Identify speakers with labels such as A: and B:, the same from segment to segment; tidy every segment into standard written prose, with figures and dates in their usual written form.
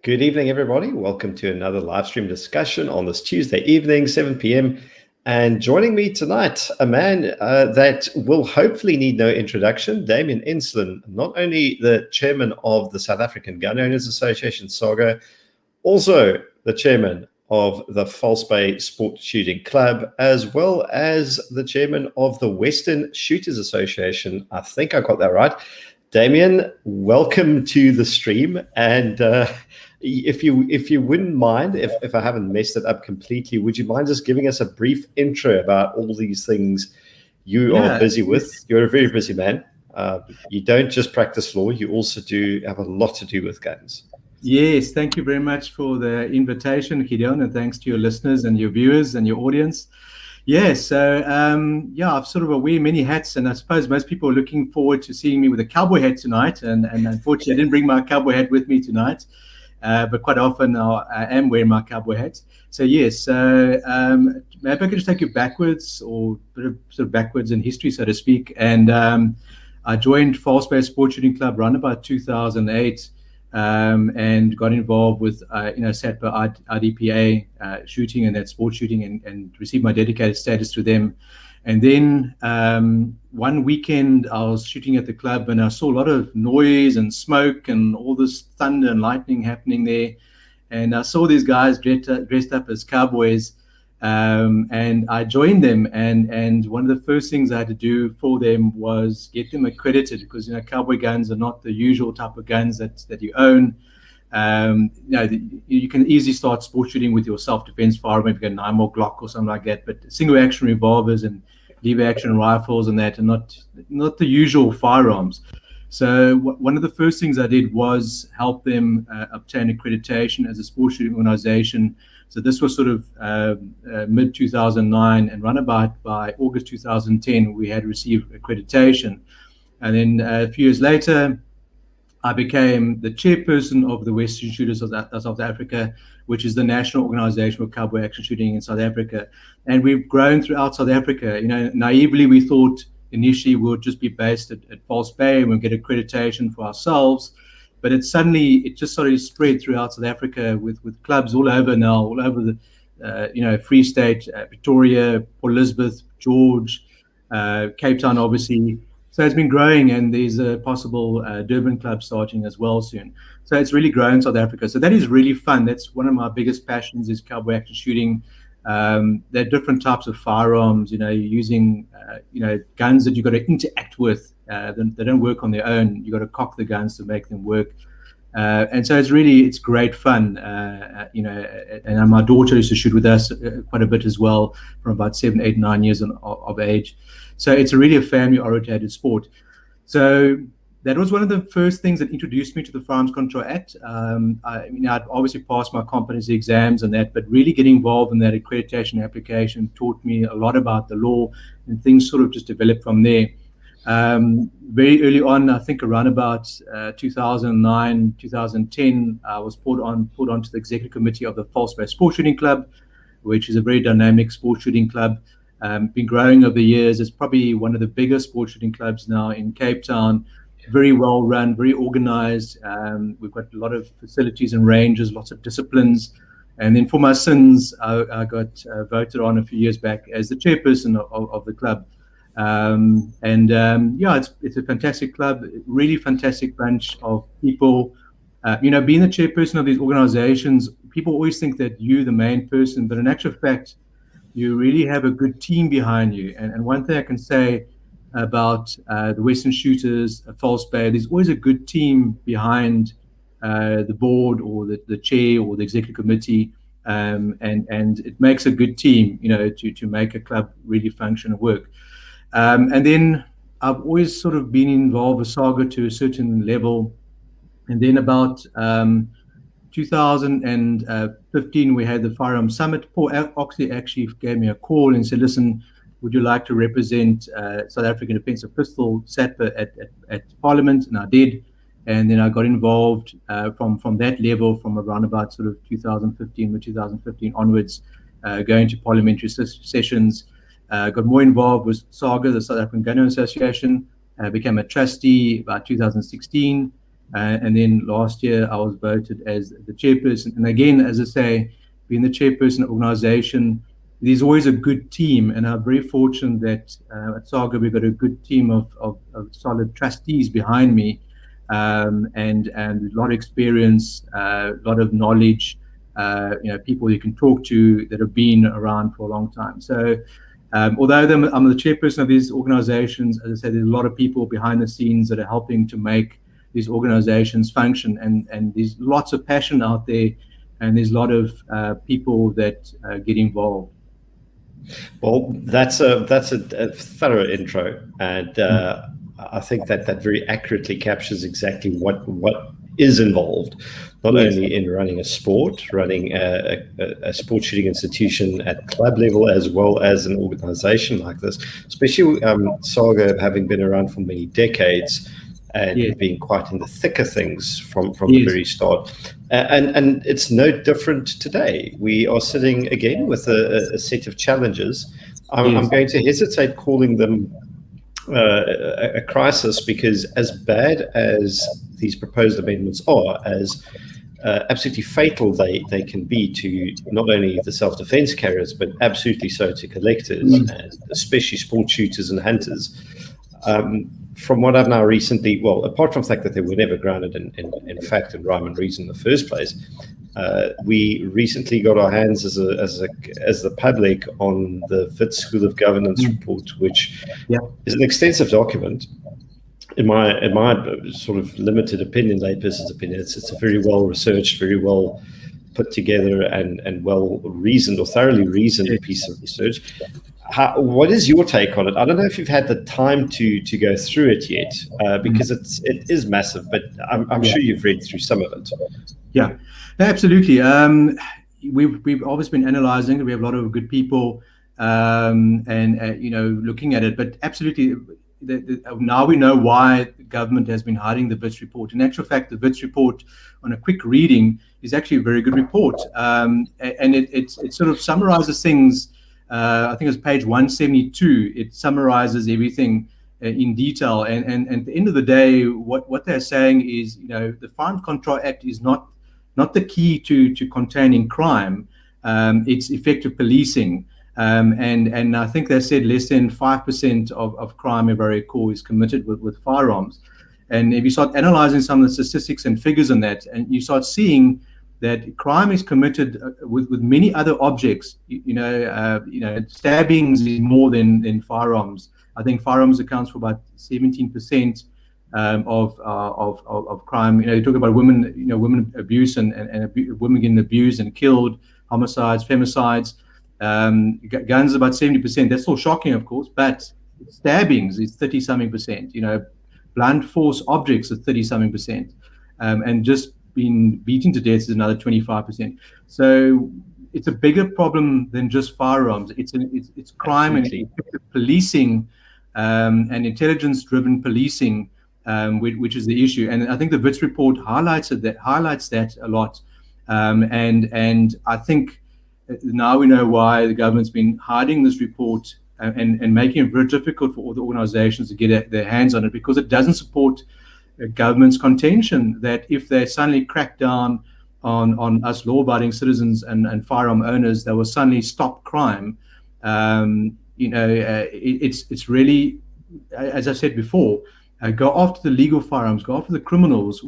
A: Good evening, everybody. Welcome to another live stream discussion on this Tuesday evening, 7 p.m. And joining me tonight, a man that will hopefully need no introduction, Damian Enslin, not only the chairman of the South African Gun Owners Association, SAGA, also the chairman of the False Bay Sport Shooting Club, as well as the chairman of the Western Shooters Association. I think I got that right. Damian, welcome to the stream. And if you wouldn't mind, if I haven't messed it up completely, would you mind just giving us a brief intro about all these things you are busy with? You're a very busy man. You don't just practice law, you also do have a lot to do with guns.
B: Yes, thank you very much for the invitation, Gideon, and thanks to your listeners and your viewers and your audience. Yeah, so I've sort of wear many hats, and I suppose most people are looking forward to seeing me with a cowboy hat tonight. And unfortunately, I didn't bring my cowboy hat with me tonight, but quite often I am wearing my cowboy hat. So yes, maybe I could just take you backwards, or sort of backwards in history, so to speak. And I joined False Bay Sport Shooting Club around about 2008. And got involved with, SATPA, IDPA shooting and that sports shooting, and received my dedicated status through them. And then one weekend I was shooting at the club and I saw a lot of noise and smoke and all this thunder and lightning happening there. And I saw these guys dressed up as cowboys. And I joined them, and one of the first things I had to do for them was get them accredited, because cowboy guns are not the usual type of guns that you own. You can easily start sport shooting with your self-defense firearm if you got a 9mm Glock or something like that, but single action revolvers and lever action rifles and that are not the usual firearms. So one of the first things I did was help them obtain accreditation as a sport shooting organization. So this was sort of mid-2009, and run about by August 2010, we had received accreditation. And then a few years later, I became the chairperson of the Western Shooters of South Africa, which is the national organization for cowboy action shooting in South Africa. And we've grown throughout South Africa. Naively, we thought initially we would just be based at False Bay and we'll get accreditation for ourselves. But it just sort of spread throughout South Africa with clubs all over now, all over the Free State, Pretoria, Port Elizabeth, George, Cape Town, obviously. So it's been growing, and there's a possible Durban club starting as well soon. So it's really grown in South Africa. So that is really fun. That's one of my biggest passions, is cowboy action shooting. There are different types of firearms. You're using guns that you've got to interact with. They don't work on their own. You've got to cock the guns to make them work. And so it's great fun. And my daughter used to shoot with us quite a bit as well, from about 7, 8, 9 years of age. So it's really a family-oriented sport. So that was one of the first things that introduced me to the Firearms Control Act. I'd obviously passed my competency exams and that, but really getting involved in that accreditation application taught me a lot about the law, and things sort of just developed from there. Very early on, I think around about 2009, 2010, I was put onto the executive committee of the False Bay Sport Shooting Club, which is a very dynamic sport shooting club. Been growing over the years. It's probably one of the biggest sport shooting clubs now in Cape Town. Very well run, very organized. We've got a lot of facilities and ranges, lots of disciplines. And then for my sins, I got voted on a few years back as the chairperson of the club. It's a fantastic club, really fantastic bunch of people. Being the chairperson of these organizations, people always think that you're the main person, but in actual fact, you really have a good team behind you. And one thing I can say about the Western Shooters, False Bay, there's always a good team behind the board or the chair or the executive committee, and it makes a good team, to make a club really function and work. And then I've always sort of been involved with SAGA to a certain level. And then about 2015, we had the Firearms Summit. Paul Oxley actually gave me a call and said, listen, would you like to represent South African Defensive Pistol, SATPA, at Parliament? And I did. And then I got involved from that level, from around about sort of 2015 onwards, going to parliamentary sessions. Got more involved with SAGA, the South African Gun Owners Association, became a trustee about 2016, And then last year, I was voted as the chairperson. And again, as I say, being the chairperson of the organization, there's always a good team. And I'm very fortunate that at SAGA, we've got a good team of solid trustees behind me, and a lot of experience, a lot of knowledge, people you can talk to that have been around for a long time. So although I'm the chairperson of these organizations, as I said, there's a lot of people behind the scenes that are helping to make these organizations function, and there's lots of passion out there, and there's a lot of people that get involved.
A: Well, that's a thorough intro, and I think that very accurately captures exactly what is involved, not only in running a sport, running a sport shooting institution at club level, as well as an organization like this, especially SAGA having been around for many decades and being quite in the thick of things from the very start. And it's no different today. We are sitting again with a set of challenges. I'm going to hesitate calling them a crisis, because as bad as these proposed amendments are, as absolutely fatal they can be to not only the self-defense carriers, but absolutely so to collectors, and especially sport shooters and hunters. From what I've now recently, well, apart from the fact that they were never grounded in fact and rhyme and reason in the first place, we recently got our hands as the public on the Wits School of Governance report, which is an extensive document. In my sort of limited opinion, layperson's opinion, it's a very well researched, very well put together, and well reasoned, or thoroughly reasoned piece of research. What is your take on it? I don't know if you've had the time to go through it yet, because it is massive, but I'm sure you've read through some of it.
B: Yeah, absolutely. We've always been analyzing it. We have a lot of good people, and looking at it. But absolutely, now we know why the government has been hiding the Wits report. In actual fact, the Wits report, on a quick reading, is actually a very good report, and it sort of summarizes things. I think it's page 172. It summarizes everything in detail, and at the end of the day, what they're saying is, the Firearms Control Act is not the key to containing crime. It's effective policing, and I think they said less than 5% of crime, if I recall, is committed with firearms. And if you start analyzing some of the statistics and figures on that, and you start seeing that crime is committed with many other objects. Stabbings is more than firearms. I think firearms accounts for about 17% of crime. You talk about women, women abuse and women getting abused and killed, homicides, femicides. Guns about 70%. That's still shocking, of course, but stabbings is 30-something%. Blunt force objects is 30-something%, and just being beaten to death is another 25%. So it's a bigger problem than just firearms. It's crime and policing, and intelligence-driven policing, which is the issue. And I think the Wits report highlights that a lot. And I think now we know why the government's been hiding this report and making it very difficult for all the organizations to get their hands on it, because it doesn't support government's contention that if they suddenly crack down on us law-abiding citizens and firearm owners, they will suddenly stop crime. It's really, as I said before, go after the legal firearms, go after the criminals.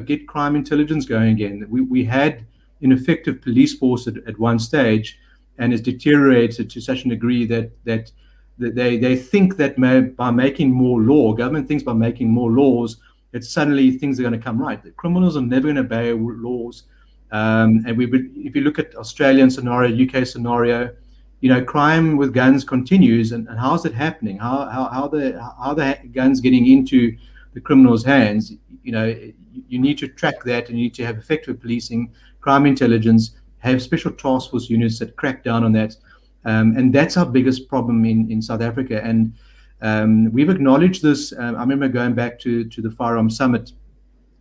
B: Get crime intelligence going again. We had an effective police force at one stage, and it's deteriorated to such a degree that they think that by making more law, government thinks by making more laws, that suddenly things are going to come right. The criminals are never going to obey laws. And if you look at Australian scenario, UK scenario, crime with guns continues. And how is it happening? How the guns getting into the criminals' hands? You need to track that, and you need to have effective policing, crime intelligence, have special task force units that crack down on that. And that's our biggest problem in South Africa. And we've acknowledged this. I remember going back to the Firearms Summit,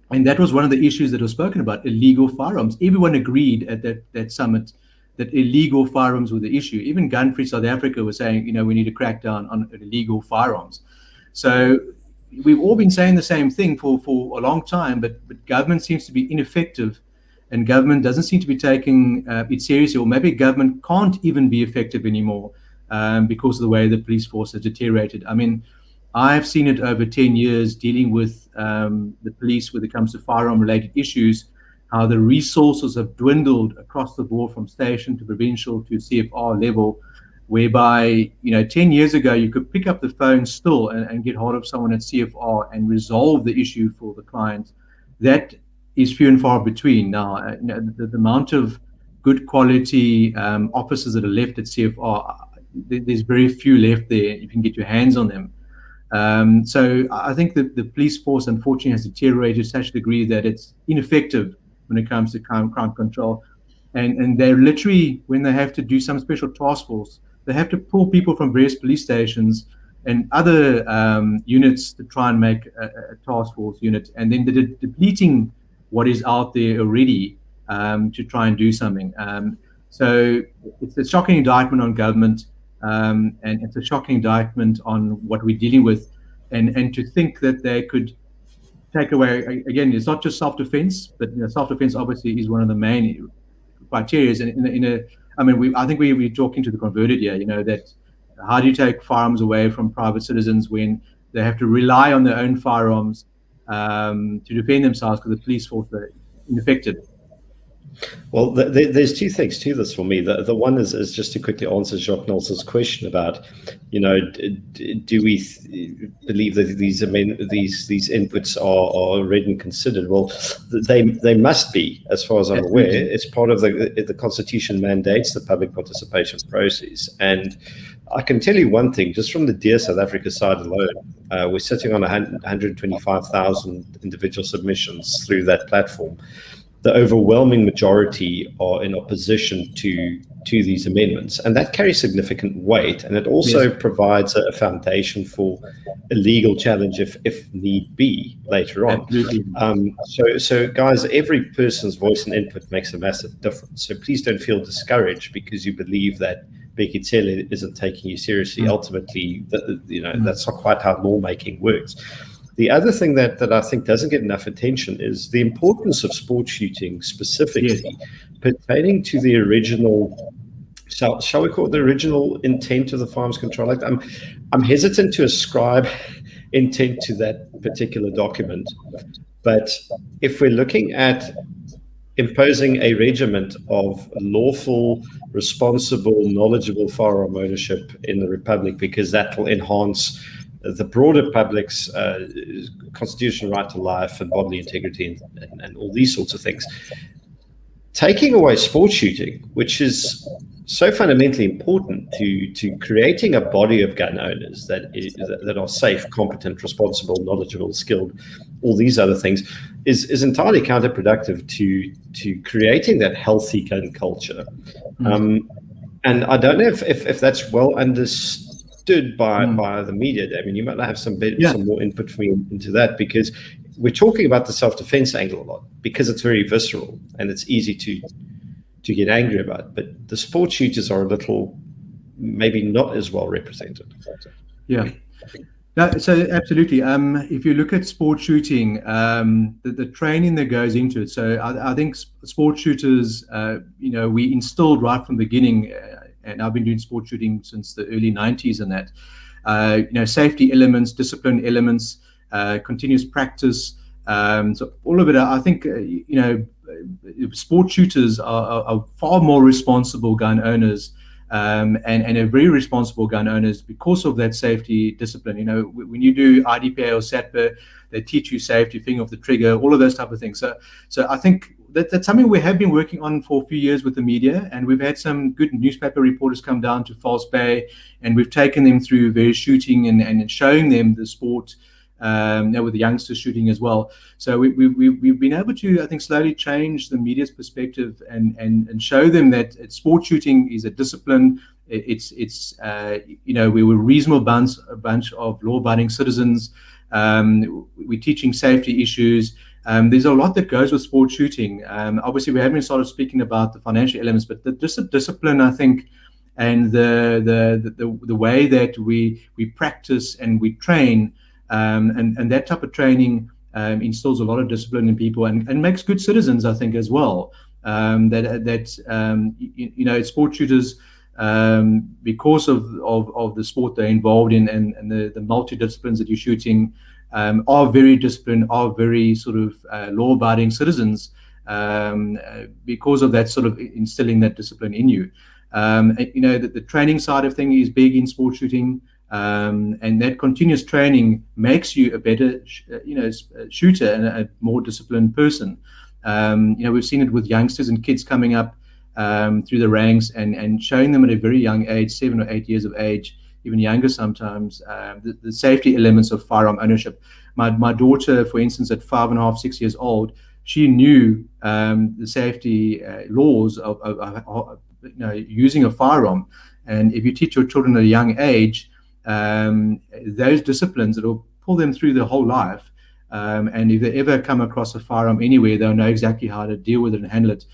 B: and that was one of the issues that was spoken about, illegal firearms. Everyone agreed at that summit that illegal firearms were the issue. Even Gun Free South Africa was saying, we need to crack down on illegal firearms. So we've all been saying the same thing for a long time, but government seems to be ineffective, and government doesn't seem to be taking it seriously, or maybe government can't even be effective anymore because of the way the police force has deteriorated. I mean, I've seen it over 10 years dealing with the police when it comes to firearm-related issues, how the resources have dwindled across the board from station to provincial to CFR level, whereby, 10 years ago, you could pick up the phone still and get hold of someone at CFR and resolve the issue for the client. That is few and far between now. The amount of good quality officers that are left at CFR, there's very few left there. You can get your hands on them. So I think that the police force, unfortunately, has deteriorated to such a degree that it's ineffective when it comes to crime control. And they're literally, when they have to do some special task force, they have to pull people from various police stations and other units to try and make a task force unit. And then they're depleting what is out there already to try and do something. So it's a shocking indictment on government, and it's a shocking indictment on what we're dealing with. And to think that they could take away, again, it's not just self-defense, but self-defense obviously is one of the main criteria. And I think we're talking to the converted here, that how do you take firearms away from private citizens when they have to rely on their own firearms to defend themselves because the police force are ineffective?
A: Well, there's two things to this for me. The one is just to quickly answer Jacques Nelson's question about, do we believe that these inputs are read and considered? Well, they must be, as far as I'm aware. It's part of the Constitution mandates the public participation process. And I can tell you one thing, just from the Dear South Africa side alone, we're sitting on 125,000 individual submissions through that platform. The overwhelming majority are in opposition to these amendments, and that carries significant weight. And it also provides a foundation for a legal challenge if need be later on. So guys, every person's voice and input makes a massive difference. So please don't feel discouraged because you believe that Becky Taylor isn't taking you seriously. Ultimately, that's not quite how lawmaking works. The other thing that I think doesn't get enough attention is the importance of sport shooting specifically pertaining to the original, shall we call it the original intent of the Firearms Control Act? I'm hesitant to ascribe intent to that particular document, but if we're looking at imposing a regiment of lawful, responsible, knowledgeable firearm ownership in the Republic, because that will enhance the broader public's constitutional right to life and bodily integrity and all these sorts of things. Taking away sport shooting, which is so fundamentally important to creating a body of gun owners that are safe, competent, responsible, knowledgeable, skilled, all these other things, is entirely counterproductive to creating that healthy gun culture. And I don't know if that's well understood by the media. I mean, you might have some more input from me into that, because we're talking about the self-defense angle a lot because it's very visceral and it's easy to get angry about. But the sport shooters are a little, maybe not as well represented.
B: Yeah. No, so absolutely. If you look at sport shooting, the training that goes into it. So I think sport shooters, we instilled right from the beginning. And I've been doing sport shooting since the early 90s and that, safety elements, discipline elements, continuous practice. So all of it, I think, sport shooters are far more responsible gun owners and are very responsible gun owners because of that safety discipline. When you do IDPA or SATPA, they teach you safety, finger off the trigger, all of those type of things. So I think that's something we have been working on for a few years with the media, and we've had some good newspaper reporters come down to False Bay, and we've taken them through various shooting and showing them the sport, with the youngsters shooting as well. So we've been able to, I think, slowly change the media's perspective and show them that sport shooting is a discipline. We were a reasonable bunch of law-abiding citizens. We're teaching safety issues. There's a lot that goes with sport shooting. Obviously, we haven't started speaking about the financial elements, but the discipline, I think, and the way that we practice and we train And that type of training instills a lot of discipline in people and makes good citizens, I think, as well. Sport shooters, because of the sport they're involved in and the multi-disciplines that you're shooting, are very disciplined, are very sort of law-abiding citizens, because of that sort of instilling that discipline in you. The training side of things is big in sport shooting, and that continuous training makes you a better, shooter and a more disciplined person. We've seen it with youngsters and kids coming up through the ranks and showing them at a very young age, 7 or 8 years of age, even younger sometimes, the safety elements of firearm ownership. My daughter, for instance, at 5.5, 6 years old, she knew the safety laws of using a firearm. And if you teach your children at a young age, those disciplines, it'll pull them through their whole life. And if they ever come across a firearm anywhere, they'll know exactly how to deal with it and handle it.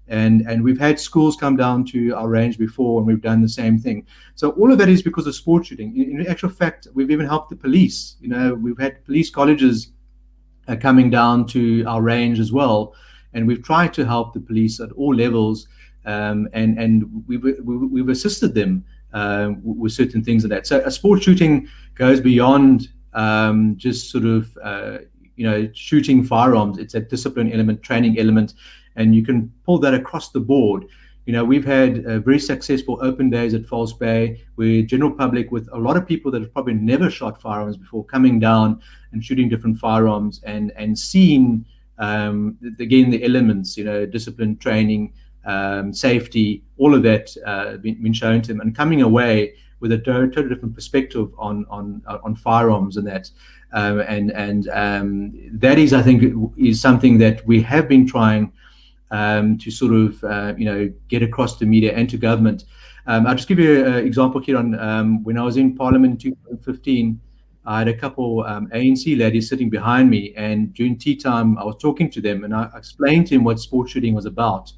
B: And we've had schools come down to our range before, and we've done the same thing. So all of that is because of sport shooting. In actual fact, we've even helped the police. We've had police colleges coming down to our range as well, and we've tried to help the police at all levels, and we've assisted them with certain things like that. So a sport shooting goes beyond just sort of shooting firearms. It's a discipline element, training element, and you can pull that across the board. We've had very successful open days at False Bay, where general public, with a lot of people that have probably never shot firearms before, coming down and shooting different firearms and seeing again the elements, discipline, training, safety, all of that been shown to them, and coming away with a totally different perspective on firearms and that. That is, I think, is something that we have been trying to sort of get across to media and to government. I'll just give you an example here on when I was in Parliament in 2015. I had a couple ANC ladies sitting behind me, and during tea time I was talking to them and I explained to them what sport shooting was about,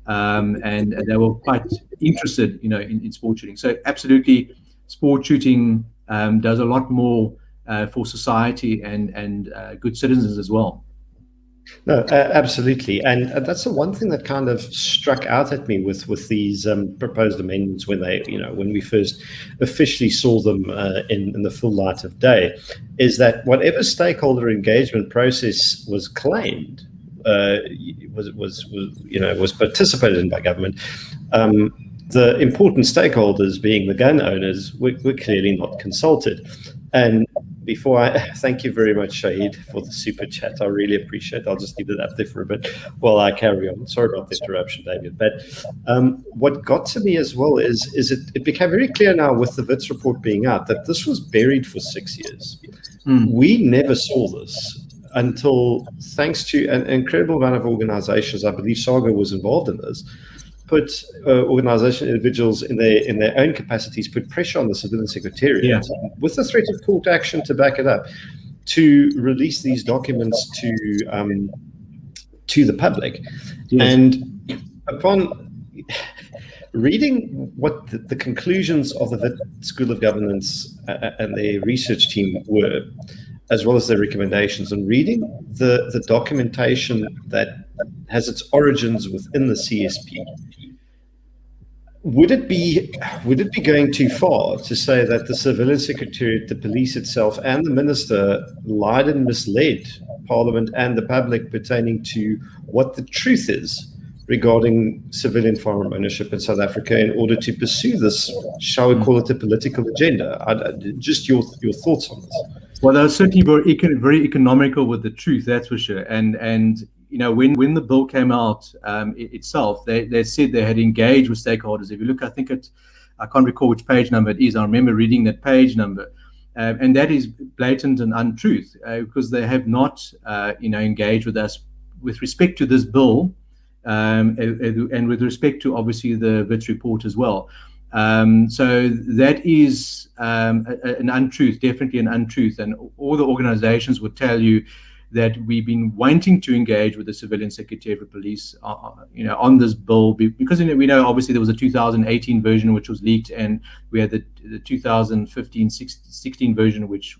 B: and they were quite interested in sport shooting. So absolutely, sport shooting does a lot more for society and good citizens as well.
A: No, absolutely, and that's the one thing that kind of struck out at me with these proposed amendments when when we first officially saw them in the full light of day, is that whatever stakeholder engagement process was claimed was participated in by government. The important stakeholders, being the gun owners, were clearly not consulted. And before I thank you very much, Shahid, for the super chat. I really appreciate it. I'll just leave it up there for a bit while I carry on. Sorry about the interruption, Damian. But what got to me as well is it became very clear now with the Wits report being out that this was buried for 6 years. We never saw this until, thanks to an incredible amount of organizations, I believe SAGA was involved in this, put organization individuals in their own capacities, put pressure on the civilian secretariat with the threat of court action to back it up, to release these documents to the public. And upon reading what the conclusions of the School of Governance and their research team were, as well as their recommendations, and reading the documentation that has its origins within the CSP, would it be going too far to say that the civilian secretariat, the police itself, and the minister lied and misled Parliament and the public pertaining to what the truth is regarding civilian firearm ownership in South Africa in order to pursue this, shall we call it, a political agenda? Just your thoughts on this.
B: Well, they were certainly very economical with the truth, that's for sure. And when the bill came out itself, they said they had engaged with stakeholders. If you look, I can't recall which page number it is. I remember reading that page number, and that is blatant and untruth, because they have not, engaged with us with respect to this bill, and with respect to obviously the Wits report as well. So that is an untruth, definitely an untruth, and all the organizations would tell you that we've been wanting to engage with the Civilian Secretary of Police, on this bill, because we know obviously there was a 2018 version which was leaked, and we had the 2015-16 version which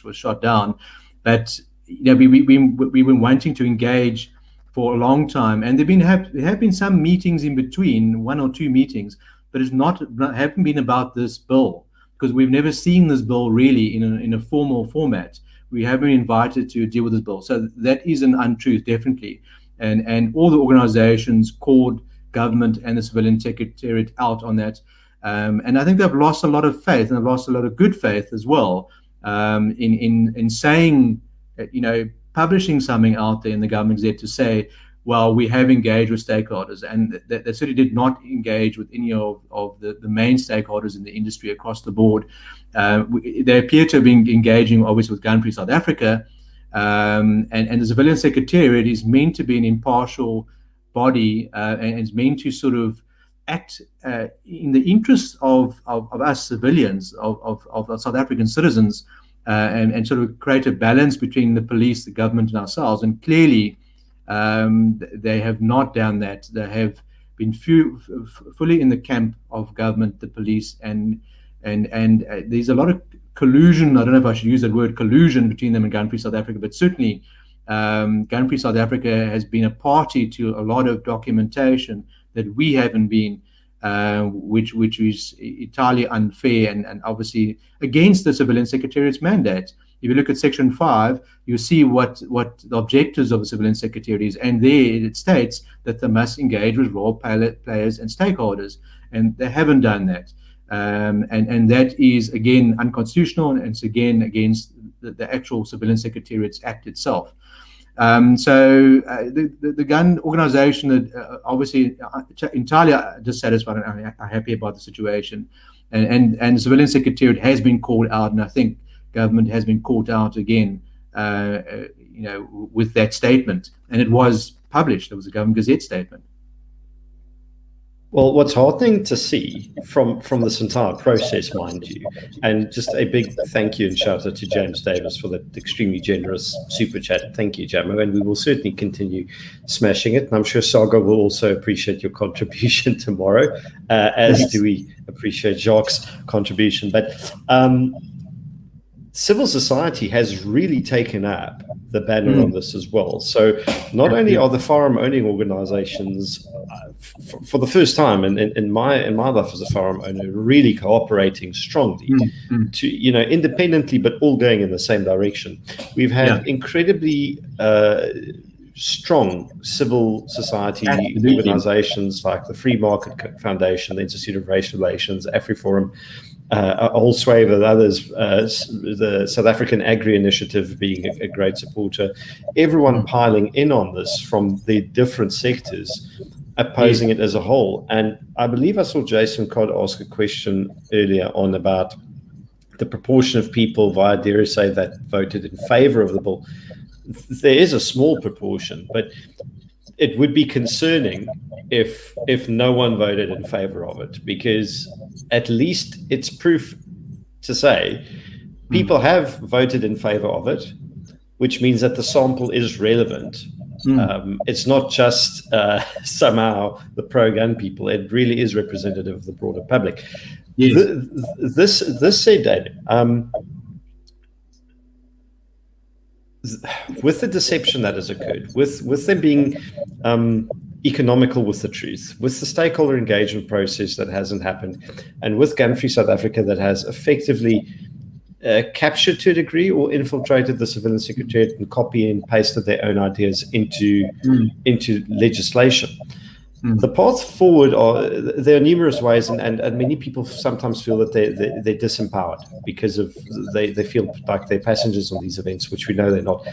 B: was shot down. But we've been wanting to engage for a long time, and there have been some meetings in between, 1 or 2 meetings, but it's haven't been about this bill, because we've never seen this bill really in a formal format. We haven't been invited to deal with this bill, so that is an untruth, definitely. And all the organizations called government and the Civilian Secretariat out on that, and I think they've lost a lot of faith, and they've lost a lot of good faith as well, in saying, publishing something out there in the government gazette to say, well, we have engaged with stakeholders, and they certainly did not engage with any of the main stakeholders in the industry across the board. They appear to have been engaging, obviously, with Gun Free South Africa, and the Civilian Secretariat is meant to be an impartial body, and is meant to sort of act in the interests of us civilians, of South African citizens, and sort of create a balance between the police, the government, and ourselves. And clearly, they have not done that. They have been fully in the camp of government, the police, and there's a lot of collusion. I don't know if I should use that word, collusion, between them and Gun Free South Africa, but certainly Gun Free South Africa has been a party to a lot of documentation that we haven't been, which is entirely unfair and obviously against the Civilian Secretariat's mandate. If you look at Section 5, you see what the objectives of the Civilian Secretariat is, and there it states that they must engage with role players and stakeholders, and they haven't done that. And that is, again, unconstitutional, and it's again against the actual Civilian Secretariat's Act itself. So the gun organization that obviously entirely dissatisfied and unhappy about the situation, and the Civilian Secretariat has been called out, and I think government has been called out again, with that statement, and it was published. It was a Government Gazette statement.
A: Well, what's heartening to see from this entire process, mind you, and just a big thank you and shout out to James Davis for that extremely generous super chat. Thank you, Jamo, and we will certainly continue smashing it. And I'm sure SAGA will also appreciate your contribution tomorrow, as do we appreciate Jacques' contribution. But civil society has really taken up the banner on this as well. So not only are the firearm owning organizations, for the first time in my life as a firearm owner, really cooperating strongly to, independently, but all going in the same direction. We've had incredibly strong civil society organizations like the Free Market Foundation, the Institute of Race Relations, AfriForum, a whole swathe of others, the South African Agri Initiative being a great supporter, everyone piling in on this from the different sectors, opposing it as a whole. And I believe I saw Jason Codd ask a question earlier on about the proportion of people via dare say that voted in favor of the bill. There is a small proportion, but it would be concerning if no one voted in favor of it, because at least it's proof to say people have voted in favor of it, which means that the sample is relevant. It's not just somehow the pro-gun people. It really is representative of the broader public. Yes. This said, Daniel, with the deception that has occurred, with them being economical with the truth, with the stakeholder engagement process that hasn't happened, and with Gun Free South Africa that has effectively captured to a degree or infiltrated the Civilian Secretariat and copy and pasted their own ideas into legislation. The path forward there are numerous ways, and many people sometimes feel that they're disempowered because of they feel like they're passengers on these events, which we know they're not.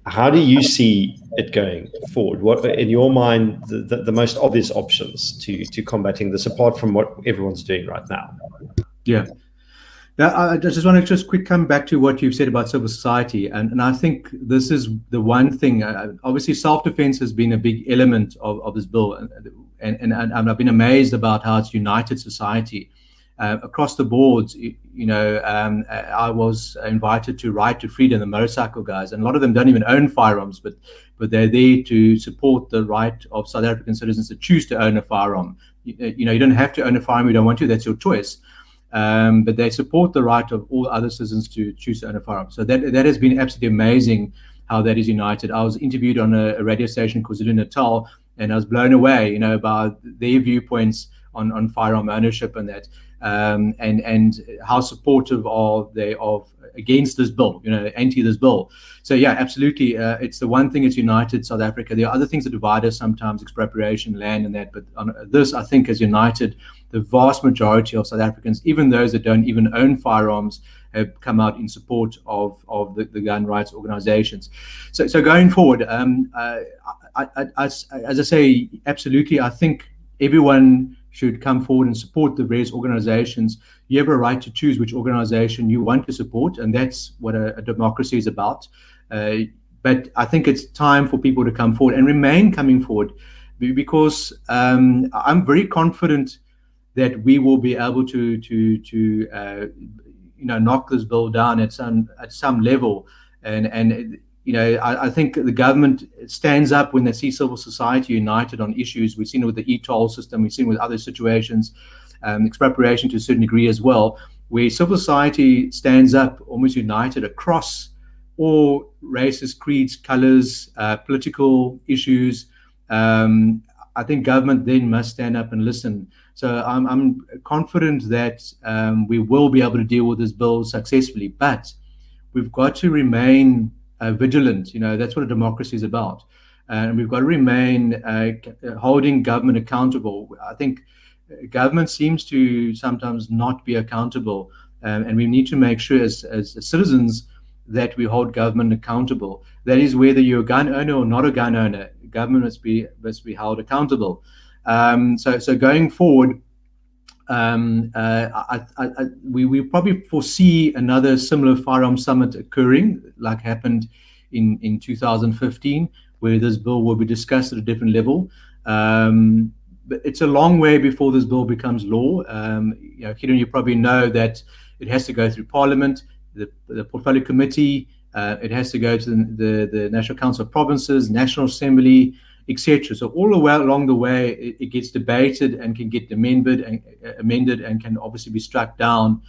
A: How do you see it going forward? What, in your mind, the most obvious options to combating this, apart from what everyone's doing right now?
B: Yeah. Now, I just want to quick come back to what you've said about civil society, and I think this is the one thing. Obviously, self-defense has been a big element of this bill, and I've been amazed about how it's united society. across the board, I was invited to Ride to Freedom, the motorcycle guys, and a lot of them don't even own firearms, but they're there to support the right of South African citizens to choose to own a firearm. You don't have to own a firearm if you don't want to. That's your choice. But they support the right of all other citizens to choose to own a firearm. So that has been absolutely amazing how that is united. I was interviewed on a radio station in KwaZulu-Natal, and I was blown away, about their viewpoints on firearm ownership and that, and how supportive are they of against this bill, anti this bill. So yeah, absolutely, it's the one thing that's united South Africa. There are other things that divide us sometimes, expropriation, land, and that, but this I think has united the vast majority of South Africans, even those that don't even own firearms, have come out in support of the gun rights organizations. So going forward, as I say, absolutely, I think everyone should come forward and support the various organizations. You have a right to choose which organization you want to support, and that's what a democracy is about. But I think it's time for people to come forward and remain coming forward, because I'm very confident that we will be able to knock this bill down at some level. And I think the government stands up when they see civil society united on issues. We've seen it with the e-toll system. We've seen it with other situations, expropriation to a certain degree as well, where civil society stands up almost united across all races, creeds, colors, political issues. I think government then must stand up and listen. So I'm confident that we will be able to deal with this bill successfully, but we've got to remain vigilant. That's what a democracy is about. And we've got to remain holding government accountable. I think government seems to sometimes not be accountable, and we need to make sure as citizens that we hold government accountable. That is, whether you're a gun owner or not a gun owner, government must be held accountable. So going forward, we probably foresee another similar firearm summit occurring, like happened in 2015, where this bill will be discussed at a different level. But it's a long way before this bill becomes law. Gideon, you probably know that it has to go through Parliament, the Portfolio Committee. It has to go to the National Council of Provinces, National Assembly, etc. So all the way along the way, it gets debated and can get amended and can obviously be struck down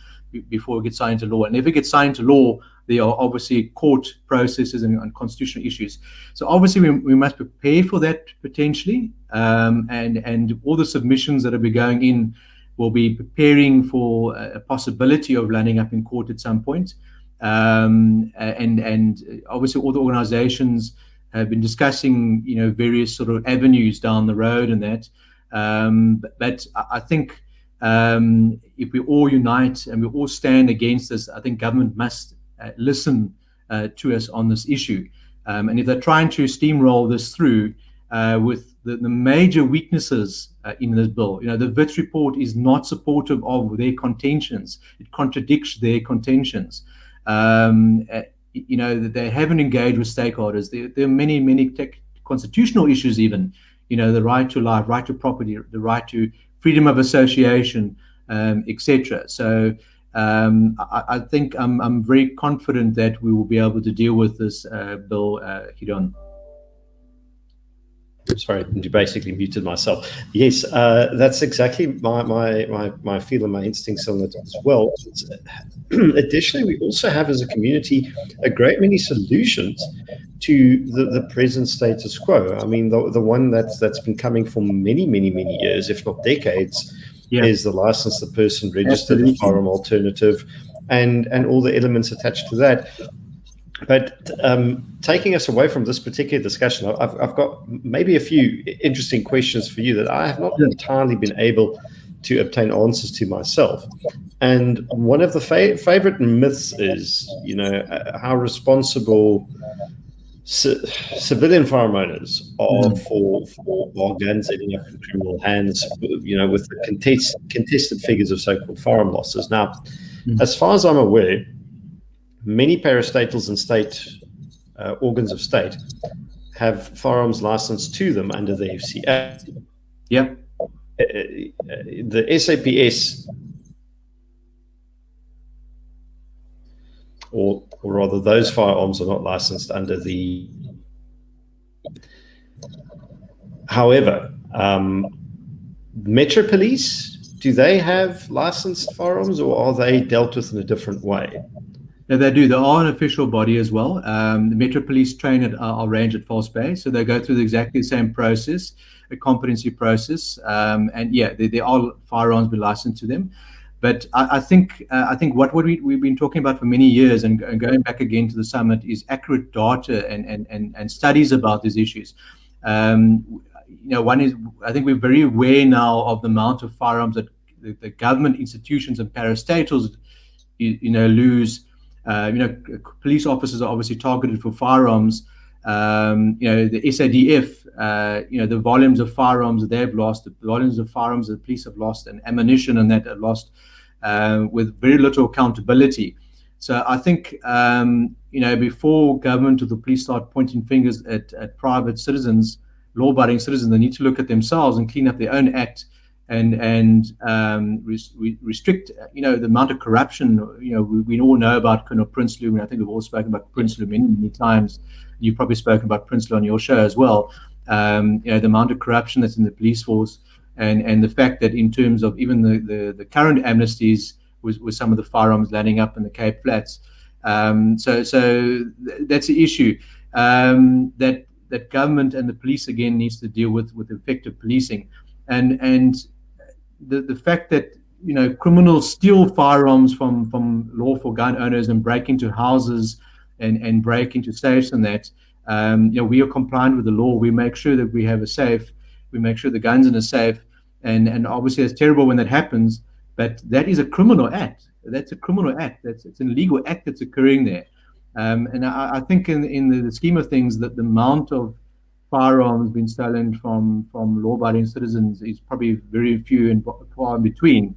B: before it gets signed into law. And if it gets signed into law, there are obviously court processes and constitutional issues. So obviously we must prepare for that potentially, and all the submissions that will be going in will be preparing for a possibility of landing up in court at some point. And obviously all the organizations have been discussing, various sort of avenues down the road and that. But I think if we all unite and we all stand against this, I think government must listen to us on this issue. And if they're trying to steamroll this through with the major weaknesses in this bill, the WITS report is not supportive of their contentions. It contradicts their contentions. They haven't engaged with stakeholders. There are many constitutional issues even, the right to life, right to property, the right to freedom of association, etc. So I think I'm very confident that we will be able to deal with this bill, Gideon.
A: Sorry, you basically muted myself. Yes, that's exactly my feel and my instincts on it as well. Additionally, we also have as a community a great many solutions to the present status quo. I mean, the one that's been coming for many years, if not decades, is the license the person registered, the firearm alternative, and all the elements attached to that. But taking us away from this particular discussion, I've got maybe a few interesting questions for you that I have not entirely been able to obtain answers to myself. And one of the favorite myths is, how responsible civilian firearm owners are for guns ending up in criminal hands, with the contested figures of so-called firearm losses. Now, as far as I'm aware, many parastatals and state organs of state have firearms licensed to them under the FCA.
B: Yep.
A: The SAPS or rather those firearms are not licensed under the. However, Metro Police, do they have licensed firearms, or are they dealt with in a different way?
B: No, they do. They are an official body as well. The Metro Police train at our range at False Bay, so they go through exactly the same process, a competency process, and yeah, there are firearms be licensed to them. But I think what we've been talking about for many years, and going back again to the summit, is accurate data and studies about these issues. One is, I think we're very aware now of the amount of firearms that the government institutions and parastatals, lose. Police officers are obviously targeted for firearms. The SADF, the volumes of firearms that they've lost, the volumes of firearms that the police have lost, and ammunition and that are lost, with very little accountability. So I think, before government or the police start pointing fingers at private citizens, law-abiding citizens, they need to look at themselves and clean up their own act and restrict, the amount of corruption. We all know about Colonel Prinsloo, and I think we've all spoken about Prinsloo many times. You've probably spoken about Prinsloo on your show as well. The amount of corruption that's in the police force, and the fact that in terms of even the current amnesties with some of the firearms landing up in the Cape Flats. So that's the issue that government and the police again needs to deal with effective policing, and the fact that criminals steal firearms from lawful gun owners and break into houses and break into safes and that. We are compliant with the law. We make sure that we have a safe. We make sure the guns in a safe, and obviously it's terrible when that happens. But that is a criminal act. That's a criminal act. It's an illegal act that's occurring there. And I think in the scheme of things, that the amount of firearms being stolen from law-abiding citizens is probably very few and far in between.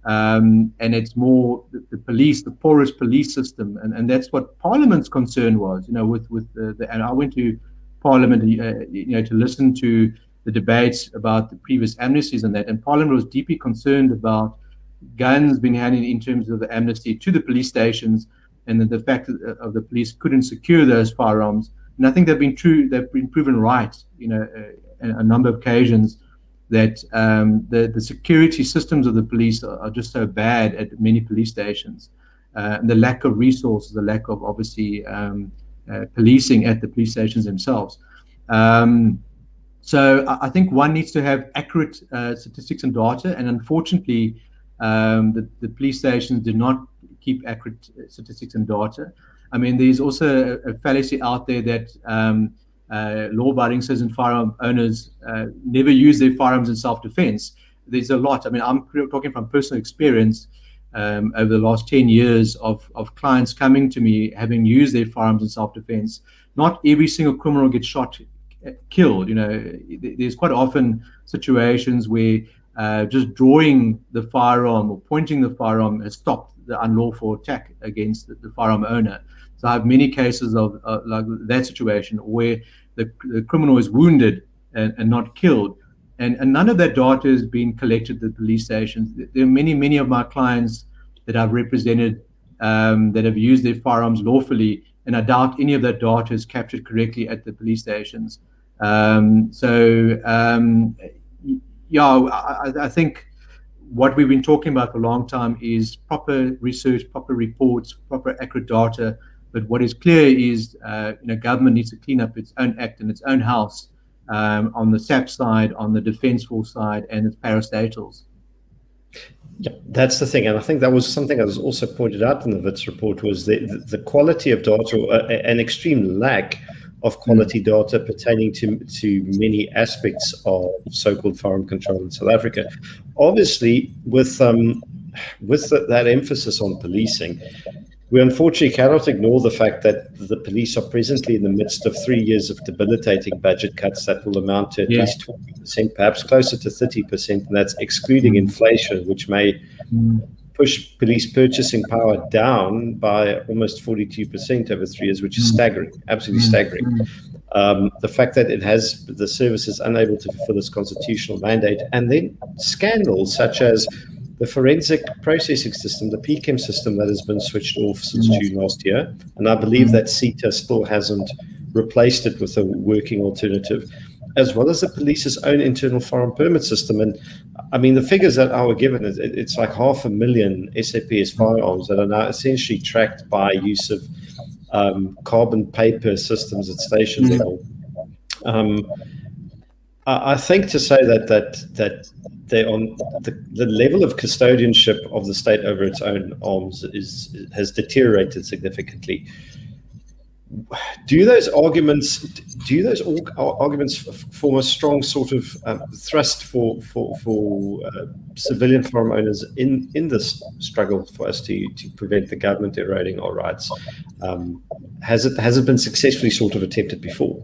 B: And it's more the police, the porous police system, and that's what Parliament's concern was. And I went to Parliament, to listen to the debates about the previous amnesties and that, and Parliament was deeply concerned about guns being handed in terms of the amnesty to the police stations, and then the fact of the police couldn't secure those firearms. And I think they've been proven right, a number of occasions, that the security systems of the police are just so bad at many police stations. And the lack of resources, the lack of obviously policing at the police stations themselves. So I think one needs to have accurate statistics and data, and unfortunately, the police stations do not keep accurate statistics and data. I mean, there's also a fallacy out there that law-abiding citizen firearm owners never use their firearms in self-defense. There's a lot. I mean, I'm talking from personal experience over the last 10 years of clients coming to me having used their firearms in self-defense. Not every single criminal gets shot, killed. There's quite often situations where just drawing the firearm or pointing the firearm has stopped the unlawful attack against the firearm owner. So I have many cases of like that situation where the criminal is wounded and not killed, and none of that data is being collected at the police stations. There are many of my clients that I've represented that have used their firearms lawfully, and I doubt any of that data is captured correctly at the police stations. I think what we've been talking about for a long time is proper research, proper reports, proper accurate data. But what is clear is, government needs to clean up its own act in its own house, on the SAP side, on the Defence Force side, and its parastatals.
A: Yeah, that's the thing, and I think that was something that was also pointed out in the WITS report, was the quality of data, an extreme lack of quality data pertaining to many aspects of so-called firearm control in South Africa. Obviously, with that emphasis on policing, we unfortunately cannot ignore the fact that the police are presently in the midst of 3 years of debilitating budget cuts that will amount to at least 20%, perhaps closer to 30%, and that's excluding inflation, which may push police purchasing power down by almost 42% over 3 years, which is staggering, absolutely staggering. The fact that the service is unable to fulfill its constitutional mandate, and then scandals such as the forensic processing system, the PCAM system that has been switched off since June last year. And I believe that CETA still hasn't replaced it with a working alternative, as well as the police's own internal firearm permit system. And I mean, the figures that I were given, it's like 500,000 SAPS firearms that are now essentially tracked by use of carbon paper systems at station level. I think to say that they on the level of custodianship of the state over its own arms has deteriorated significantly. Do those arguments form a strong sort of thrust for civilian firearm owners in this struggle for us to prevent the government eroding our rights? Has it been successfully sort of attempted before?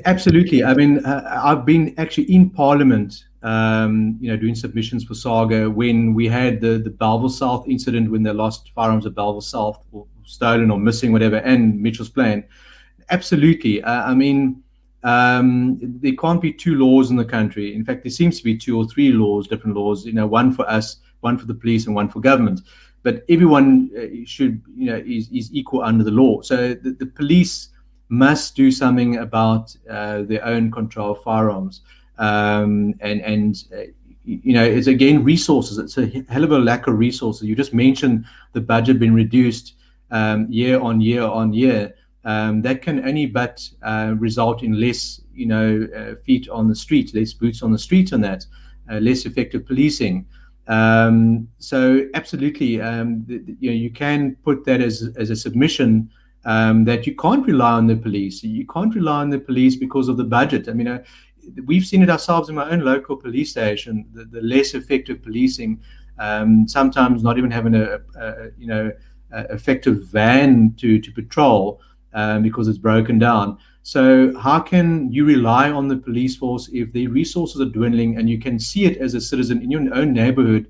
B: Absolutely. I mean, I've been actually in Parliament, doing submissions for SAGA when we had the Belleville South incident, when they lost firearms at Belleville South, or stolen or missing, whatever, and Mitchell's Plain. Absolutely. I mean, there can't be two laws in the country. In fact, there seems to be 2 or 3 laws, different laws, one for us, one for the police, and one for government. But everyone should, is equal under the law. So the police must do something about their own control of firearms. It's again resources. It's a hell of a lack of resources. You just mentioned the budget being reduced year on year on year. That can only but result in less, feet on the street, less boots on the street, and that less effective policing. So absolutely, you can put that as a submission. That you can't rely on the police. You can't rely on the police because of the budget. I mean, we've seen it ourselves in my own local police station. The less effective policing, sometimes not even having a effective van to patrol because it's broken down. So how can you rely on the police force if the resources are dwindling, and you can see it as a citizen in your own neighborhood?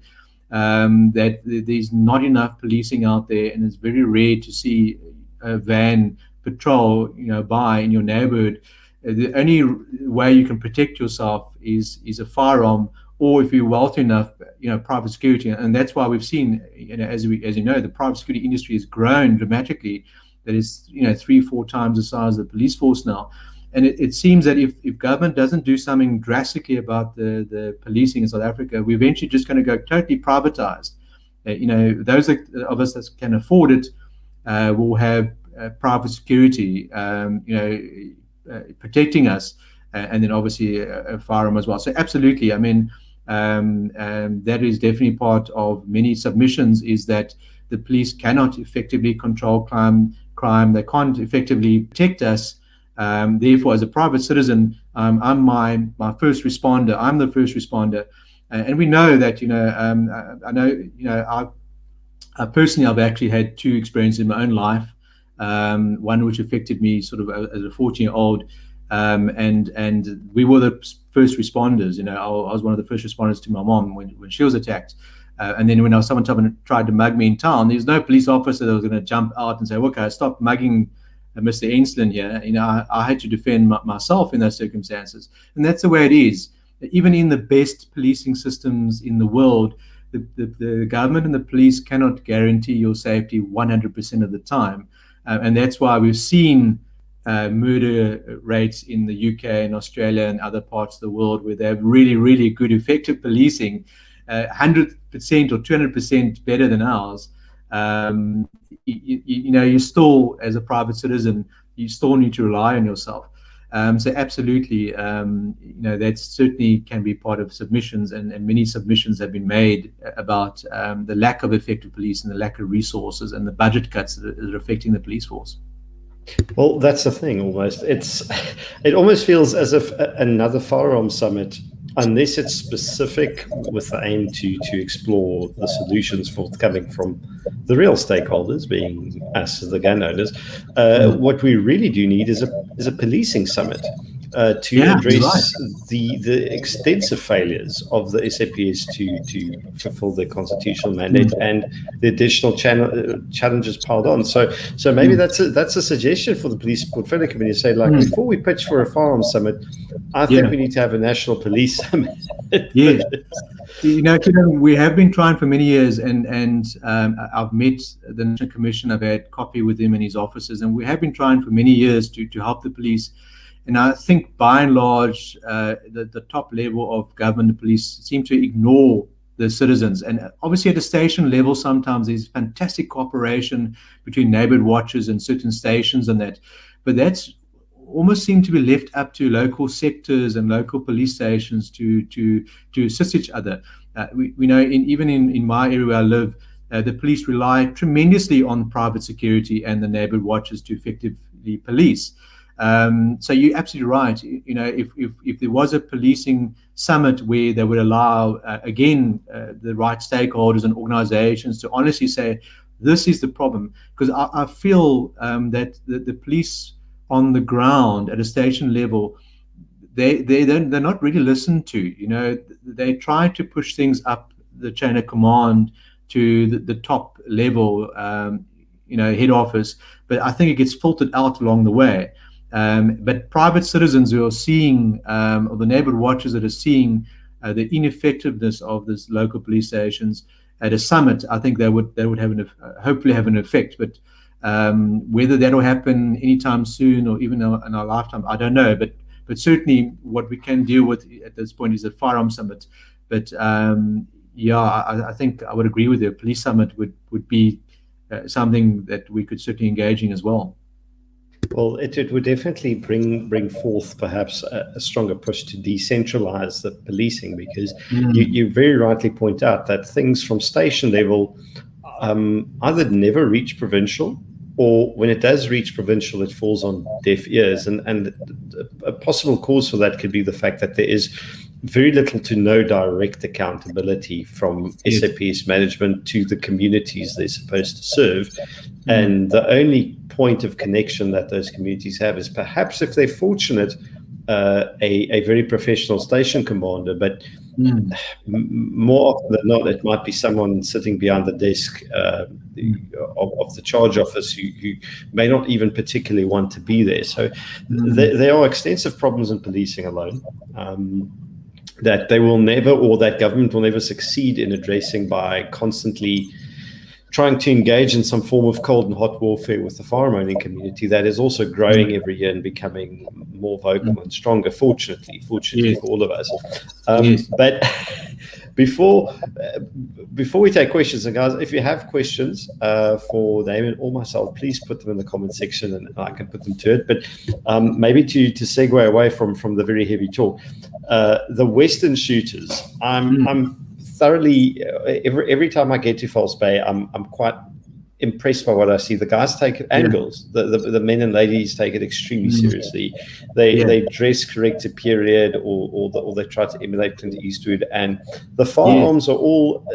B: That there's not enough policing out there, and it's very rare to see a van patrol, by in your neighborhood. The only way you can protect yourself is a firearm, or if you're wealthy enough, private security. And that's why we've seen, as you know, the private security industry has grown dramatically. That is, 3-4 times the size of the police force now. And it seems that if government doesn't do something drastically about the policing in South Africa, we're eventually just going to go totally privatized. Those of us that can afford it will have private security, protecting us, and then obviously a firearm as well. So absolutely, I mean, that is definitely part of many submissions, is that the police cannot effectively control crime. They can't effectively protect us. Therefore, as a private citizen, I'm my first responder. I'm the first responder, and we know that. I know. I've actually had 2 experiences in my own life. One which affected me sort of as a 14-year-old, and we were the first responders. I was one of the first responders to my mom when she was attacked. And then when someone tried to mug me in town, there's no police officer that was going to jump out and say, "Okay, stop mugging Mr. Enslin here." I had to defend myself in those circumstances, and that's the way it is. Even in the best policing systems in the world, the government and the police cannot guarantee your safety 100% of the time, and that's why we've seen murder rates in the UK and Australia and other parts of the world where they have really, really good, effective policing, 100% or 200% better than ours. You still, as a private citizen, you still need to rely on yourself. So absolutely, that certainly can be part of submissions, and many submissions have been made about the lack of effective police and the lack of resources and the budget cuts that are affecting the police force.
A: Well, that's the thing. Almost, it almost feels as if another firearms summit, unless it's specific with the aim to explore the solutions forthcoming from the real stakeholders, being us as the gun owners, what we really do need is a policing summit. to address the extensive failures of the SAPS to fulfill their constitutional mandate and the additional challenges piled on. So maybe that's a suggestion for the police portfolio committee to say, like, before we pitch for a firearms summit, I think we need to have a national police summit.
B: Yes. Kieran, we have been trying for many years, and I've met the National Commission. I've had coffee with him in his offices, and we have been trying for many years to help the police. And I think by and large, the top level of government, the police, seem to ignore the citizens. And obviously at a station level, sometimes there's fantastic cooperation between neighborhood watches and certain stations and that. But that's almost seem to be left up to local sectors and local police stations to assist each other. We know even in my area where I live, the police rely tremendously on private security and the neighborhood watches to effectively police. So you're absolutely right. If there was a policing summit where they would allow the right stakeholders and organizations to honestly say, this is the problem, because I feel that the police on the ground at a station level, they're not really listened to. They try to push things up the chain of command to the top level, head office, but I think it gets filtered out along the way. But private citizens who are seeing, or the neighborhood watchers that are seeing the ineffectiveness of these local police stations at a summit, I think they would hopefully have an effect. But whether that will happen anytime soon or even in our lifetime, I don't know. But certainly what we can deal with at this point is a firearms summit. But I think I would agree with you. A police summit would be something that we could certainly engage in as well.
A: Well, it would definitely bring forth perhaps a stronger push to decentralize the policing, because you very rightly point out that things from station level either never reach provincial, or when it does reach provincial, it falls on deaf ears. And a possible cause for that could be the fact that there is very little to no direct accountability from SAPS management to the communities they're supposed to serve. And the only point of connection that those communities have is perhaps, if they're fortunate, a very professional station commander, but more often than not, it might be someone sitting behind the desk of the charge office who may not even particularly want to be there. So there are extensive problems in policing alone that they will never, or that government will never succeed in addressing by constantly trying to engage in some form of cold and hot warfare with the firearm owning community that is also growing every year and becoming more vocal and stronger, fortunately for all of us. But before we take questions, and guys, if you have questions for Damian or myself, please put them in the comment section and I can put them to it. But maybe to segue away from the very heavy talk, the Western shooters, I'm thoroughly, every time I get to False Bay, I'm quite impressed by what I see. The guys take it, and girls, the men and ladies take it extremely seriously. They dress correct to period, or they try to emulate Clint Eastwood. And the firearms are all.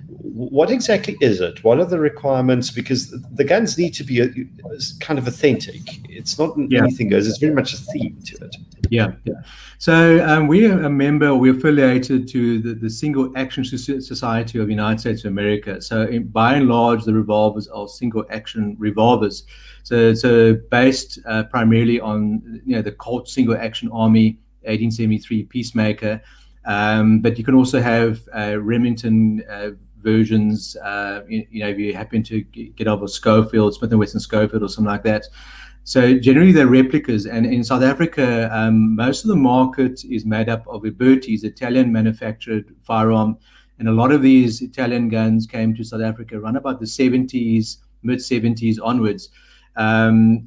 A: What exactly is it? What are the requirements? Because the guns need to be kind of authentic. It's not anything goes. It's very much a theme to it.
B: So we're a member, we're affiliated to the Single Action Society of the United States of America. So by and large, the revolvers are single action revolvers. So based primarily on the Colt Single Action Army 1873 Peacemaker, but you can also have Remington versions. If you happen to get over Schofield, Smith & Wesson Schofield or something like that. So generally they're replicas, and in South Africa, most of the market is made up of Liberties, Italian manufactured firearm, and a lot of these Italian guns came to South Africa around about the 70s, mid-70s onwards.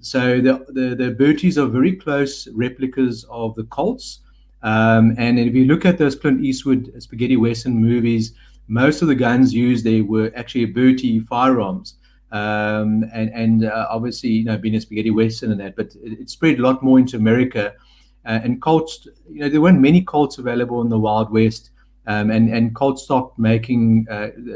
B: So the Liberties are very close replicas of the Colts, and if you look at those Clint Eastwood spaghetti western movies, most of the guns used there were actually Liberty firearms. And obviously, being a spaghetti western and that, but it spread a lot more into America. And Colts, there weren't many Colts available in the Wild West, and Colt stopped making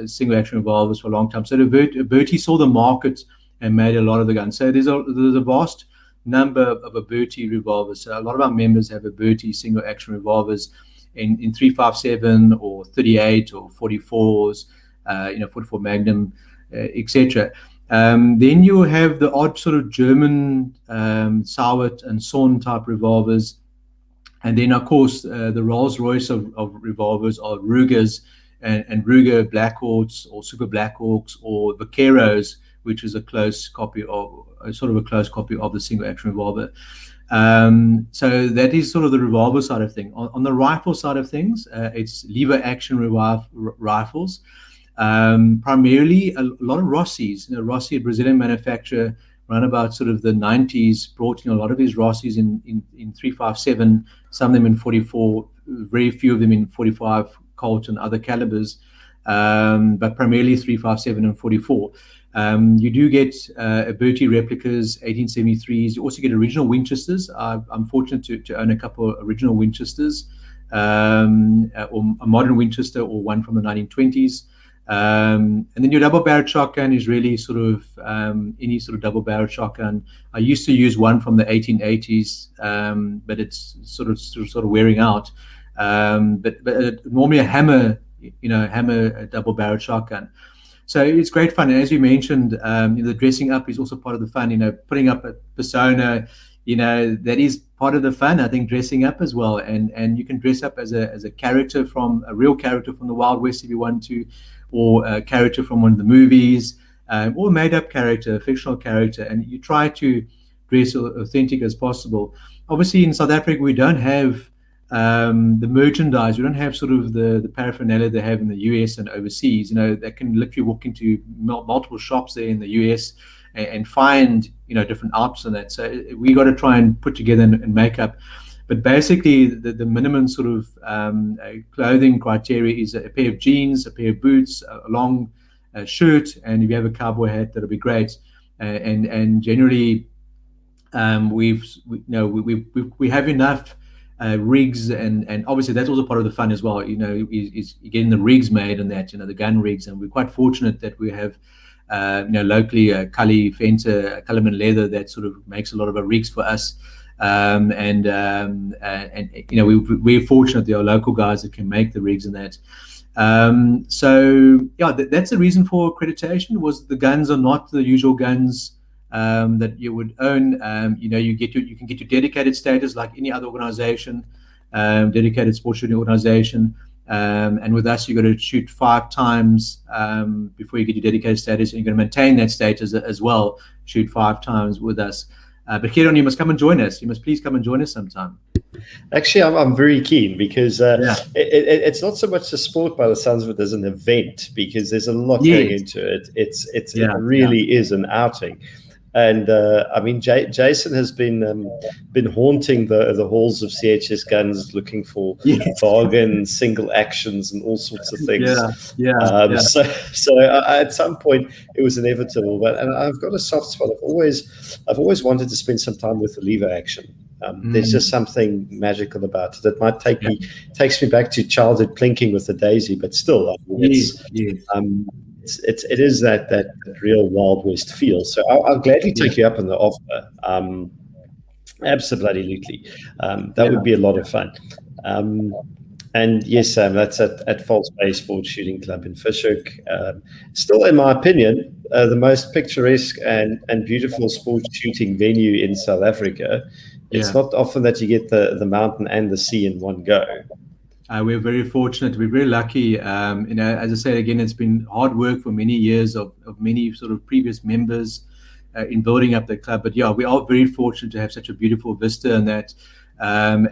B: single action revolvers for a long time. So Bertie saw the market and made a lot of the guns. So there's a vast number of Aberti revolvers. So a lot of our members have Aberti single action revolvers in 357 or 38 or 44s, 44 Magnum, etc. Then you have the odd sort of German Sauert and Son type revolvers. And then, of course, the Rolls-Royce of revolvers are Rugers and Ruger Blackhawks or Super Blackhawks or Vaqueros, which is a close copy of the single action revolver. So that is sort of the revolver side of things. On the rifle side of things, it's lever action rifles. Primarily a lot of Rossies. Rossi, a Brazilian manufacturer, around about sort of the 90s, brought in a lot of his Rossies in 357, some of them in 44, very few of them in 45 Colt and other calibers, but primarily 357 and 44. You do get Aberti replicas, 1873s. You also get original Winchesters. I'm fortunate to own a couple of original Winchesters, or a modern Winchester, or one from the 1920s. And then your double-barrel shotgun is really sort of any sort of double-barrel shotgun. I used to use one from the 1880s, but it's sort of wearing out. But normally a hammer double-barrel shotgun. So it's great fun. And as you mentioned, the dressing up is also part of the fun. Putting up a persona, that is part of the fun. I think dressing up as well, and you can dress up as a character from a real character from the Wild West if you want to, or a character from one of the movies, or a made-up character, a fictional character, and you try to dress authentic as possible. Obviously, in South Africa, we don't have the merchandise. We don't have sort of the paraphernalia they have in the US and overseas. They can literally walk into multiple shops there in the US and find different outfits and that. So we got to try and put together and make up. But basically, the minimum sort of clothing criteria is a pair of jeans, a pair of boots, a long shirt, and if you have a cowboy hat, that'll be great. And generally, we have enough rigs, and obviously that's also part of the fun as well. Is getting the rigs made and that, the gun rigs, and we're quite fortunate that we have. Locally, Cully Fenter, Culliman Leather, that sort of makes a lot of our rigs for us. We're fortunate there are local guys that can make the rigs and that. That's the reason for accreditation. Was the guns are not the usual guns that you would own. You can get your dedicated status like any other organization, dedicated sports shooting organization. And with us, you've got to shoot 5 times before you get your dedicated status, and you're going to maintain that status as well. Shoot 5 times with us. But Kieran, you must come and join us. You must please come and join us sometime.
A: Actually, I'm very keen because it's not so much the sport by the sounds of it as an event, because there's a lot going into it. It really is an outing. And Jason has been haunting the halls of CHS Guns looking for bargain single actions and all sorts of things. So at some point it was inevitable. And I've got a soft spot. I've always wanted to spend some time with the lever action. There's just something magical about it. It might takes me back to childhood plinking with the daisy, but still, it is that real Wild West feel. So I'll gladly take you up on the offer. Absolutely. That would be a lot of fun. And yes, that's at False Bay Sports Shooting Club in Fischhoek. Still, in my opinion, the most picturesque and beautiful sports shooting venue in South Africa. It's not often that you get the mountain and the sea in one go.
B: We're very fortunate. We're very lucky. As I said again, it's been hard work for many years of many sort of previous members in building up the club. But we are very fortunate to have such a beautiful vista and that. The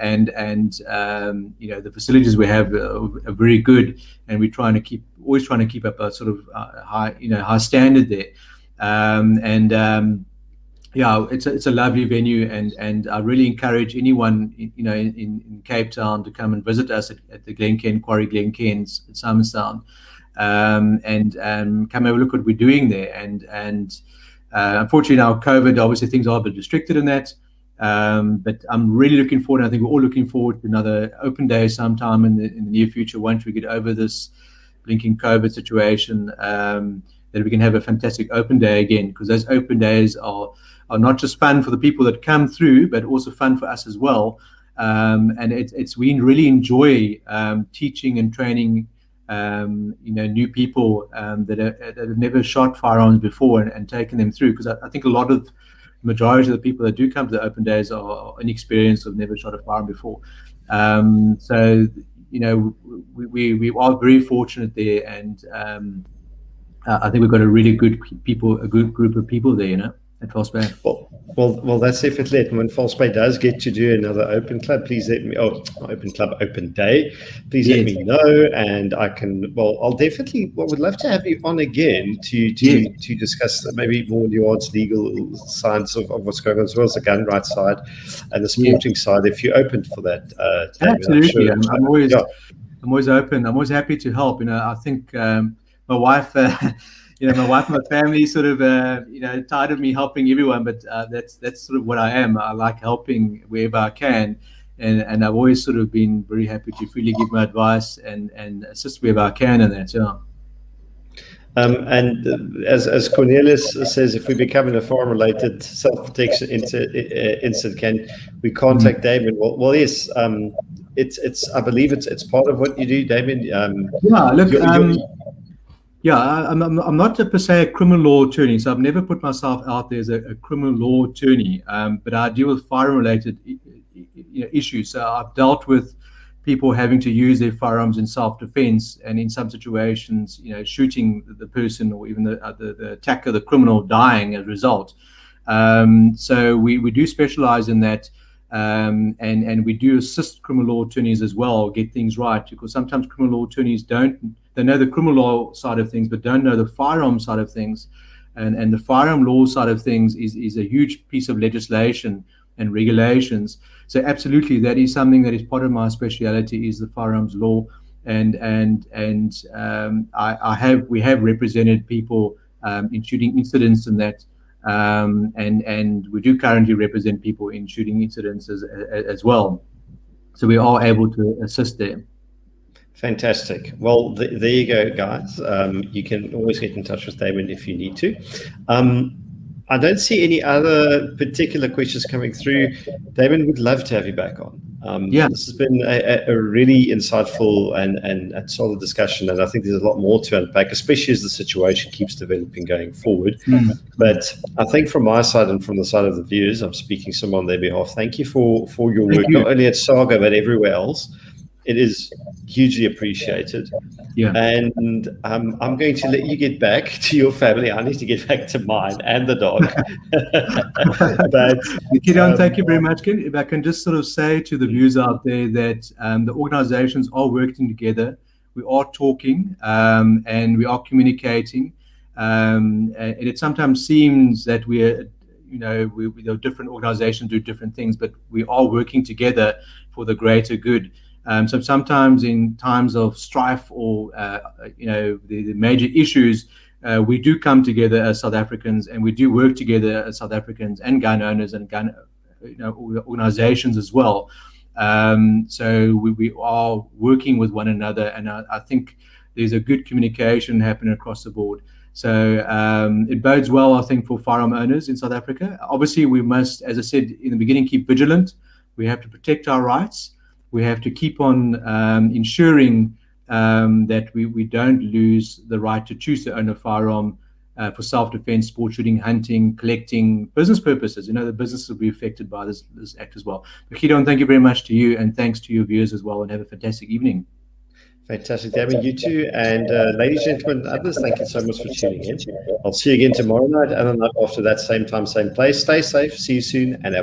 B: facilities we have are very good, and we're always trying to keep up a sort of high standard there. It's a lovely venue, and I really encourage anyone in Cape Town to come and visit us at the Glencairn Quarry, Glencairns at Simonstown, and come have a look at what we're doing there. And unfortunately now COVID, obviously things are a bit restricted in that, but I'm really looking forward, and I think we're all looking forward to another open day sometime in the near future once we get over this blinking COVID situation, that we can have a fantastic open day again, because those open days are are not just fun for the people that come through, but also fun for us as well. And we really enjoy teaching and training new people that have never shot firearms before, and taking them through, because I think a lot of the majority of the people that do come to the open days are inexperienced or never shot a firearm before. So we are very fortunate there, and I think we've got a really good group of people there, at False Bay.
A: Well, that's definitely it. And when False Bay does get to do another open club, please let me. Oh, open day. Please let me know, and I can. Well, I'll definitely. Would love to have you on again to discuss maybe more nuanced legal sides of what's going on, as well as the gun rights side and the sporting side. If you're open for that,
B: absolutely. I'm always open. I'm always happy to help. I think my wife. My wife and my family sort of, tired of me helping everyone, but that's sort of what I am. I like helping wherever I can, and I've always sort of been very happy to freely give my advice and assist wherever I can, and that,
A: And as Cornelius says, if we become in a foreign-related self-protection incident, can we contact Damian? Well, yes. It's I believe it's part of what you do, Damian.
B: I'm not per se a criminal law attorney, so I've never put myself out there as a criminal law attorney, but I deal with firearm-related issues. So I've dealt with people having to use their firearms in self-defense, and in some situations, shooting the person, or even the attacker, the criminal, dying as a result. So we do specialize in that, and we do assist criminal law attorneys as well get things right, because sometimes criminal law attorneys they know the criminal law side of things, but don't know the firearm side of things. And the firearm law side of things is a huge piece of legislation and regulations. So absolutely, that is something that is part of my speciality, is the firearms law. And we have represented people in shooting incidents and that, and we do currently represent people in shooting incidents as well. So we are able to assist them.
A: Fantastic. Well, there you go, guys. You can always get in touch with Damian if you need to. I don't see any other particular questions coming through. Damian, would love to have you back on. This has been a really insightful and solid discussion, and I think there's a lot more to unpack, especially as the situation keeps developing going forward. But I think from my side and from the side of the viewers, I'm speaking some on their behalf. Thank you for your work, not only at SAGA but everywhere else. It is hugely appreciated. And I'm going to let you get back to your family. I need to get back to mine and the dog.
B: But thank you very much, Ken. If I can just sort of say to the viewers out there that the organizations are working together. We are talking and we are communicating. And it sometimes seems that the different organizations do different things, but we are working together for the greater good. So sometimes in times of strife or the major issues, we do come together as South Africans, and we do work together as South Africans and gun owners and gun organizations as well. So we are working with one another, and I think there's a good communication happening across the board. So it bodes well, I think, for firearm owners in South Africa. Obviously, we must, as I said in the beginning, keep vigilant. We have to protect our rights. We have to keep on ensuring that we don't lose the right to choose to own a firearm for self-defense, sport shooting, hunting, collecting, business purposes. The business will be affected by this act as well. But Gideon, thank you very much to you, and thanks to your viewers as well, and have a fantastic evening.
A: Fantastic, Damian. You too. And ladies, gentlemen, others, thank you so much for tuning in. I'll see you again tomorrow night, and the night after that, same time, same place. Stay safe. See you soon, and have